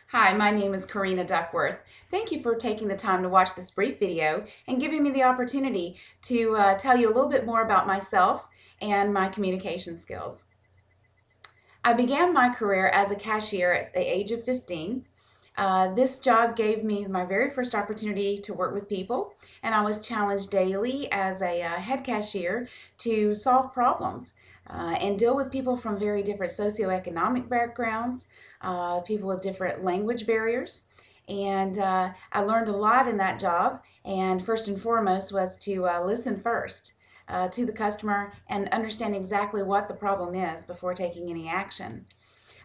Hi, my name is Karina Duckworth. Thank you for taking the time to watch this brief video and giving me the opportunity to tell you a little bit more about myself and my communication skills. I began my career as a cashier at the age of 15. This job gave me my very first opportunity to work with people, and I was challenged daily as a head cashier to solve problems and deal with people from very different socioeconomic backgrounds, people with different language barriers. And I learned a lot in that job, and first and foremost was to listen first to the customer and understand exactly what the problem is before taking any action.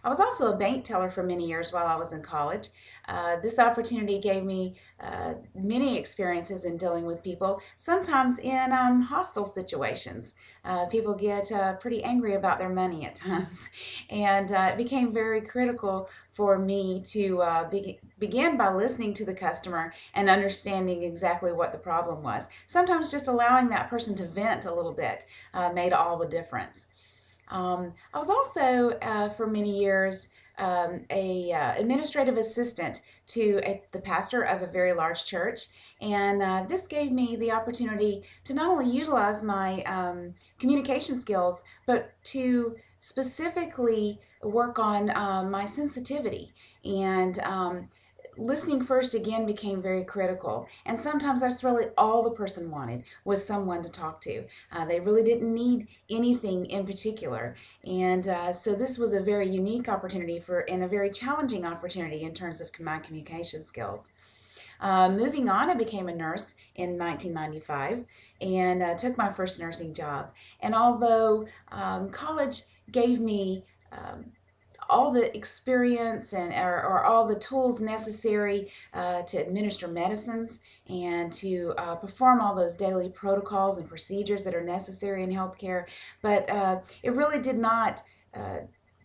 I was also a bank teller for many years while I was in college. This opportunity gave me many experiences in dealing with people, sometimes in hostile situations. People get pretty angry about their money at times, and it became very critical for me to begin by listening to the customer and understanding exactly what the problem was. Sometimes just allowing that person to vent a little bit made all the difference. I was also, for many years, a administrative assistant to the pastor of a very large church, and this gave me the opportunity to not only utilize my communication skills, but to specifically work on my sensitivity and listening first again became very critical. And sometimes that's really all the person wanted was someone to talk to. They really didn't need anything in particular. And so this was a very unique opportunity and a very challenging opportunity in terms of my communication skills. Moving on, I became a nurse in 1995 and took my first nursing job. And although college gave me all the experience or all the tools necessary to administer medicines and to perform all those daily protocols and procedures that are necessary in healthcare. But it really did not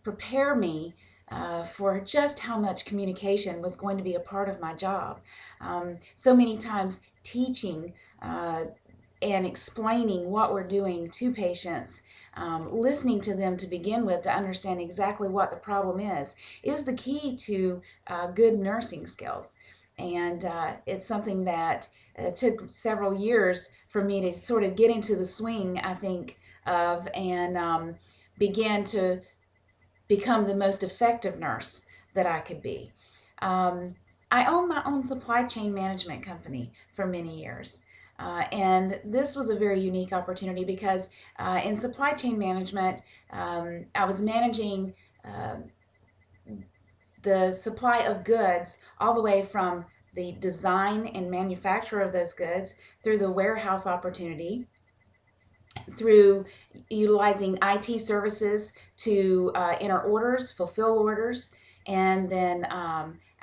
prepare me for just how much communication was going to be a part of my job. So many times teaching and explaining what we're doing to patients, listening to them to begin with to understand exactly what the problem is the key to good nursing skills. And it's something that took several years for me to sort of get into the swing, I think, of and began to become the most effective nurse that I could be. I owned my own supply chain management company for many years. And this was a very unique opportunity because in supply chain management, I was managing the supply of goods all the way from the design and manufacture of those goods through the warehouse opportunity, through utilizing IT services to enter orders, fulfill orders, and then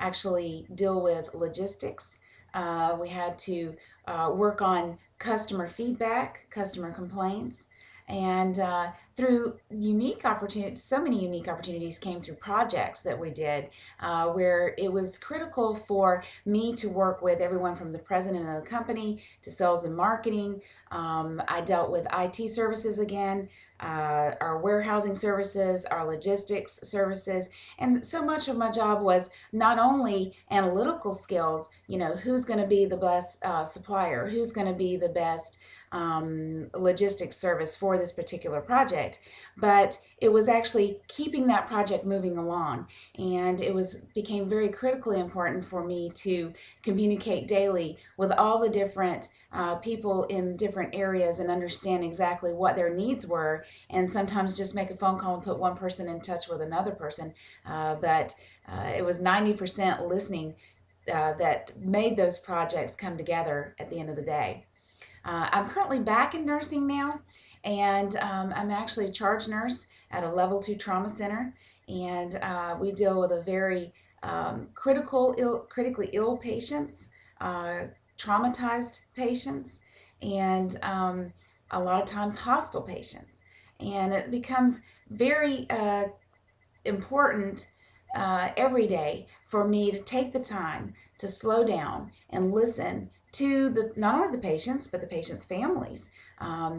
actually deal with logistics. We had to work on customer feedback, customer complaints, and through unique opportunities, so many unique opportunities came through projects that we did where it was critical for me to work with everyone from the president of the company to sales and marketing. I dealt with IT services again, our warehousing services, our logistics services, and so much of my job was not only analytical skills, who's going to be the best supplier, who's going to be the best logistics service for this particular project, but it was actually keeping that project moving along. And it became very critically important for me to communicate daily with all the different people in different areas and understand exactly what their needs were, and sometimes just make a phone call and put one person in touch with another person. But it was 90% listening that made those projects come together at the end of the day. I'm currently back in nursing now, and I'm actually a charge nurse at a level 2 trauma center, and we deal with a very critically ill patients, traumatized patients, and a lot of times hostile patients. And it becomes very important every day for me to take the time to slow down and listen to not only the patients but the patients' families,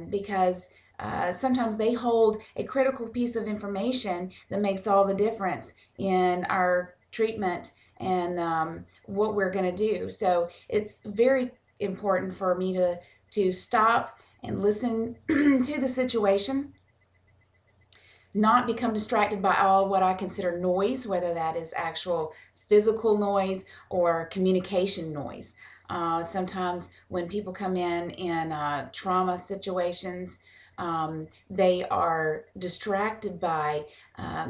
because sometimes they hold a critical piece of information that makes all the difference in our treatment and what we're going to do. So it's very important for me to stop and listen to the situation, not become distracted by all what I consider noise, whether that is actual physical noise or communication noise. Sometimes when people come in trauma situations, they are distracted by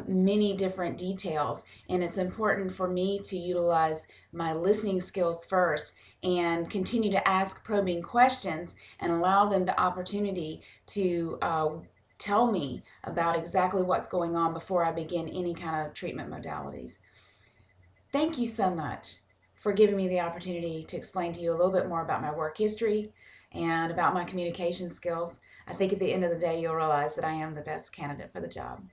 many different details, and it's important for me to utilize my listening skills first and continue to ask probing questions and allow them the opportunity to tell me about exactly what's going on before I begin any kind of treatment modalities. Thank you so much for giving me the opportunity to explain to you a little bit more about my work history and about my communication skills. I think at the end of the day, you'll realize that I am the best candidate for the job.